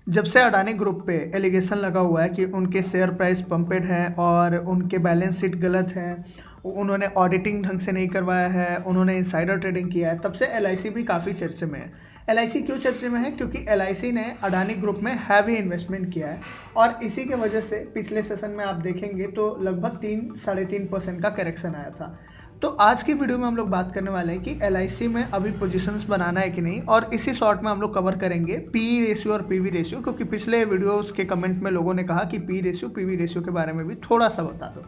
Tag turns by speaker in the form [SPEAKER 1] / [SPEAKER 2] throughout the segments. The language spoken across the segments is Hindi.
[SPEAKER 1] जब से अडानी ग्रुप पे एलिगेशन लगा हुआ है कि उनके शेयर प्राइस पंपेड हैं और उनके बैलेंस शीट गलत हैं, उन्होंने ऑडिटिंग ढंग से नहीं करवाया है, उन्होंने इनसाइडर ट्रेडिंग किया है, तब से एलआईसी भी काफ़ी चर्चे में है। एलआईसी क्यों चर्चे में है? क्योंकि एलआईसी ने अडानी ग्रुप में हैवी इन्वेस्टमेंट किया है और इसी के वजह से पिछले सेशन में आप देखेंगे तो लगभग 3-3.5% का करेक्शन आया था। तो आज की वीडियो में हम लोग बात करने वाले हैं कि एलआईसी में अभी पोजीशंस बनाना है कि नहीं, और इसी शॉर्ट में हम लोग कवर करेंगे पी रेशियो और पीवी रेशियो, क्योंकि पिछले वीडियोस के कमेंट में लोगों ने कहा कि पी रेशियो पीवी रेशियो के बारे में भी थोड़ा सा बता दो।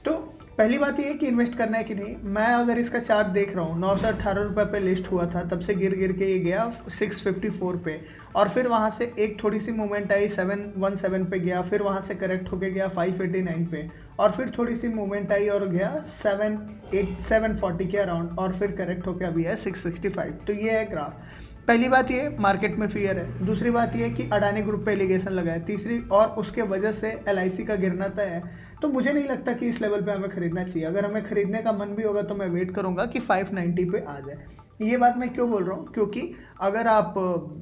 [SPEAKER 1] तो पहली बात ये है कि इन्वेस्ट करना है कि नहीं। मैं अगर इसका चार्ट देख रहा हूँ, 918 रुपये पे लिस्ट हुआ था, तब से गिर गिर के ये गया 654 पे, और फिर वहाँ से एक थोड़ी सी मूवमेंट आई 717 पे गया, फिर वहाँ से करेक्ट होके गया 589 पे, और फिर थोड़ी सी मूवमेंट आई और गया 740 के अराउंड, और फिर करेक्ट होके अभी है 665। तो ये है ग्राफ। पहली बात ये मार्केट में फियर है, दूसरी बात ये कि अडानी ग्रुप पे एलिगेशन लगा है, तीसरी और उसके वजह से एलआईसी का गिरना तय है। तो मुझे नहीं लगता कि इस लेवल पे हमें खरीदना चाहिए। अगर हमें खरीदने का मन भी होगा तो मैं वेट करूंगा कि 590 पे आ जाए। ये बात मैं क्यों बोल रहा हूँ? क्योंकि अगर आप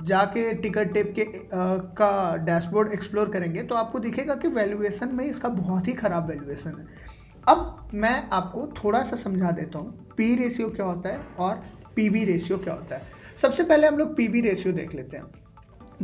[SPEAKER 1] जाके टिकट टेप के का डैशबोर्ड एक्सप्लोर करेंगे तो आपको दिखेगा कि वैल्यूएशन में इसका बहुत ही ख़राब वैल्यूएशन है। अब मैं आपको थोड़ा सा समझा देता हूँ पी रेशियो क्या होता है और पीवी रेशियो क्या होता है। सबसे पहले हम लोग पीवी रेशियो देख लेते हैं।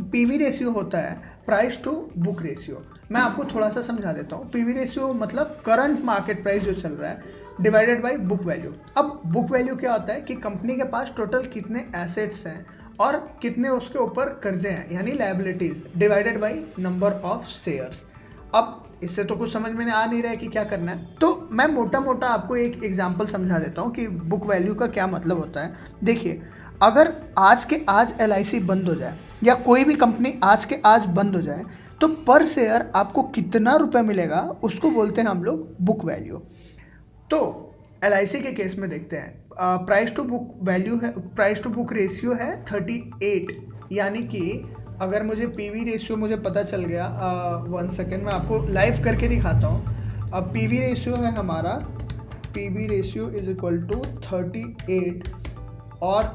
[SPEAKER 1] पीवी रेशियो होता है प्राइस टू बुक रेशियो। मैं आपको थोड़ा सा समझा देता हूँ। पीवी रेशियो मतलब करंट मार्केट प्राइस जो चल रहा है डिवाइडेड बाय बुक वैल्यू। अब बुक वैल्यू क्या होता है कि कंपनी के पास टोटल कितने एसेट्स हैं और कितने उसके ऊपर कर्जे हैं, यानी liabilities, divided by number of shares. अब इससे तो कुछ समझ में आ नहीं रहा है कि क्या करना है, तो मैं मोटा मोटा आपको एक एग्जांपल समझा देता हूँ कि बुक वैल्यू का क्या मतलब होता है। देखिए, अगर आज के आज एलआईसी बंद हो जाए या कोई भी कंपनी आज के आज बंद हो जाए तो पर शेयर आपको कितना रुपए मिलेगा उसको बोलते हैं हम लोग बुक वैल्यू। तो एलआईसी के केस में देखते हैं, प्राइस टू बुक वैल्यू है, प्राइस टू बुक रेशियो है 38, यानी कि अगर मुझे पीवी रेशियो मुझे पता चल गया, 1 सेकेंड मैं आपको लाइव करके दिखाता हूँ। अब पीवी रेशियो है हमारा, PV ratio is equal to 38, और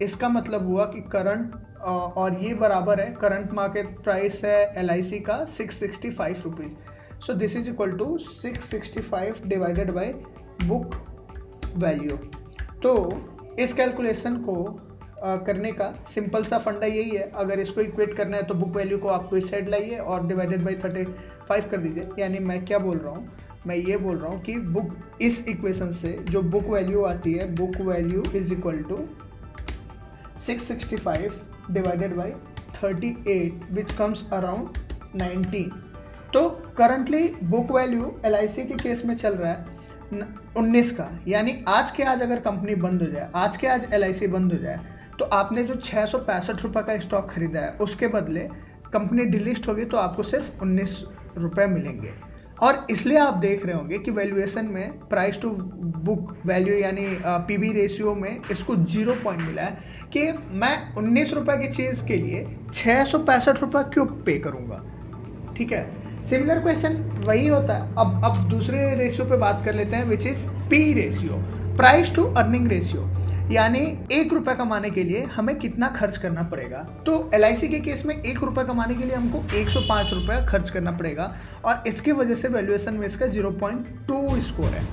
[SPEAKER 1] इसका मतलब हुआ कि करंट, और ये बराबर है करंट मार्केट प्राइस है एलआईसी का 665 rupees. So this is equal to 665 divided by book value. तो इस कैलकुलेशन को करने का सिंपल सा फंडा यही है। अगर इसको इक्वेट करना है तो बुक वैल्यू को आपको इस साइड लाइए और डिवाइडेड बाय 35 कर दीजिए। यानी मैं क्या बोल रहा हूँ, मैं ये बोल रहा हूँ कि बुक, इस इक्वेशन से जो बुक वैल्यू आती है, book value is equal to 665 divided by 38 which comes around 19। तो करंटली बुक वैल्यू एलआईसी के केस में चल रहा है 19 का, यानी आज के आज अगर कंपनी बंद हो जाए, आज के आज एलआईसी बंद हो जाए, तो आपने जो 665 रुपये का स्टॉक खरीदा है उसके बदले कंपनी डिलिस्ट होगी तो आपको सिर्फ 19 रुपये मिलेंगे। और इसलिए आप देख रहे होंगे कि वैल्यूएशन में प्राइस टू बुक वैल्यू यानी पीवी रेशियो में इसको 0 पॉइंट मिला है कि मैं 19 रुपये की चीज़ के लिए 665 रुपये क्यों पे करूँगा। ठीक है, सिमिलर क्वेश्चन वही होता है। अब दूसरे रेशियो पे बात कर लेते हैं which is P ratio, price to earning ratio, यानी 1 रुपये कमाने के लिए हमें कितना खर्च करना पड़ेगा। तो एलआईसी के केस में 1 रुपये कमाने के लिए हमको 105 रुपये खर्च करना पड़ेगा, और इसकी वजह से वैल्यूएशन में इसका 0.2 स्कोर है।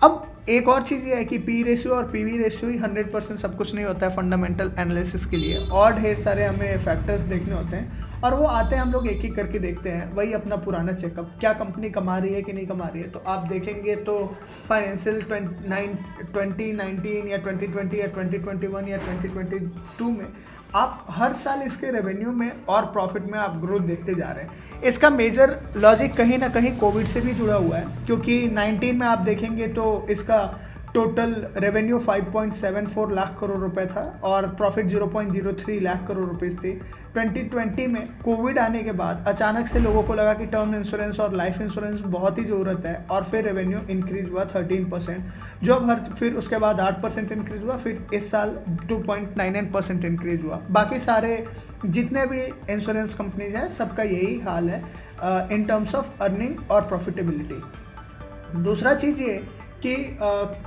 [SPEAKER 1] अब एक और चीज़ ये है कि पी रेशियो और पीवी रेशियो ही 100% सब कुछ नहीं होता है फंडामेंटल एनालिसिस के लिए, और ढेर सारे हमें फैक्टर्स देखने होते हैं, और वो आते हैं हम लोग एक एक करके देखते हैं। वही अपना पुराना चेकअप, क्या कंपनी कमा रही है कि नहीं कमा रही है। तो आप देखेंगे तो फाइनेंशियल 2019 या 2020 या 2021 या 2022 में आप हर साल इसके रेवेन्यू में और प्रॉफिट में आप ग्रोथ देखते जा रहे हैं। इसका मेजर लॉजिक कहीं ना कहीं कोविड से भी जुड़ा हुआ है, क्योंकि 19 में आप देखेंगे तो इसका टोटल रेवेन्यू 5.74 लाख करोड़ रुपए था और प्रॉफिट 0.03 लाख करोड़ रुपीस थी। 2020 में कोविड आने के बाद अचानक से लोगों को लगा कि टर्म इंश्योरेंस और लाइफ इंश्योरेंस बहुत ही ज़रूरत है, और फिर रेवेन्यू इंक्रीज हुआ 13%, जो अब फिर उसके बाद 8% इंक्रीज हुआ, फिर इस साल 2.99% इंक्रीज हुआ। बाकी सारे जितने भी इंश्योरेंस कंपनीज हैं सबका यही हाल है इन टर्म्स ऑफ अर्निंग और प्रॉफिटेबिलिटी। दूसरा चीज़ ये कि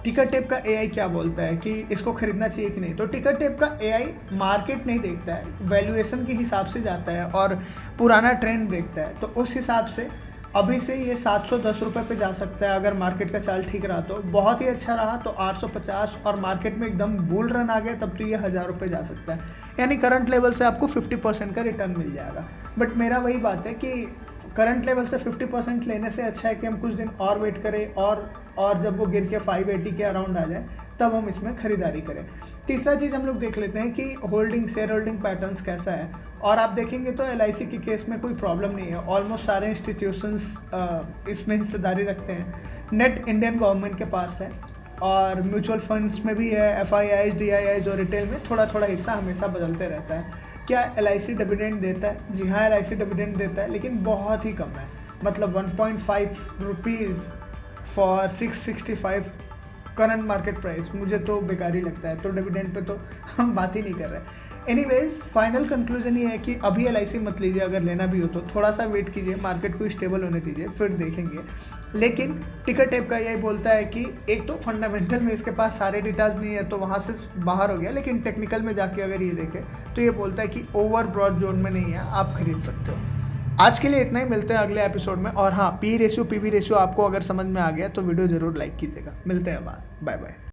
[SPEAKER 1] टिकट टेप का एआई क्या बोलता है कि इसको खरीदना चाहिए कि नहीं। तो टिकट टेप का एआई मार्केट नहीं देखता है, वैल्यूएशन के हिसाब से जाता है और पुराना ट्रेंड देखता है। तो उस हिसाब से अभी से ये 710 रुपये पे जा सकता है अगर मार्केट का चाल ठीक रहा, तो बहुत ही अच्छा रहा तो 850, और मार्केट में एकदम बुल रन आ गया तब तो ये 1000 रुपये जा सकता है। यानी करंट लेवल से आपको 50% का रिटर्न मिल जाएगा। बट मेरा वही बात है कि करंट लेवल से 50% लेने से अच्छा है कि हम कुछ दिन और वेट करें और जब वो गिर के 580 के अराउंड आ जाए तब हम इसमें खरीदारी करें। तीसरा चीज़ हम लोग देख लेते हैं कि शेयर होल्डिंग पैटर्न्स कैसा है। और आप देखेंगे तो LIC के केस में कोई प्रॉब्लम नहीं है, ऑलमोस्ट सारे इंस्टीट्यूशंस इसमें हिस्सेदारी रखते हैं। नेट इंडियन गवर्नमेंट के पास है और म्यूचुअल फंड्स में भी है, FIIs DIIs और रिटेल में थोड़ा थोड़ा हिस्सा हमेशा बदलते रहता है। क्या LIC डिविडेंड देता है? जी हाँ, LIC डिविडेंड देता है, लेकिन बहुत ही कम है। मतलब 1.5 rupees for 665 current market price, मुझे तो बेकार ही लगता है। तो डिविडेंड पे तो हम बात ही नहीं कर रहे। एनीवेज, फाइनल कंक्लूजन ये है कि अभी LIC मत लीजिए, अगर लेना भी हो तो थोड़ा सा वेट कीजिए, मार्केट को स्टेबल होने दीजिए, फिर देखेंगे। लेकिन टिकट टेप का यही बोलता है कि एक तो फंडामेंटल में इसके पास सारे डेटाज नहीं है तो वहाँ से बाहर हो गया, लेकिन टेक्निकल में जाके अगर ये देखें तो ये बोलता है कि ओवर ब्रॉड जोन में नहीं है, आप खरीद सकते हो। आज के लिए इतना ही, मिलते हैं अगले एपिसोड में। और हाँ, PE रेशियो PB रेशियो आपको अगर समझ में आ गया तो वीडियो ज़रूर लाइक कीजिएगा। मिलते हैं बाद, बाय बाय।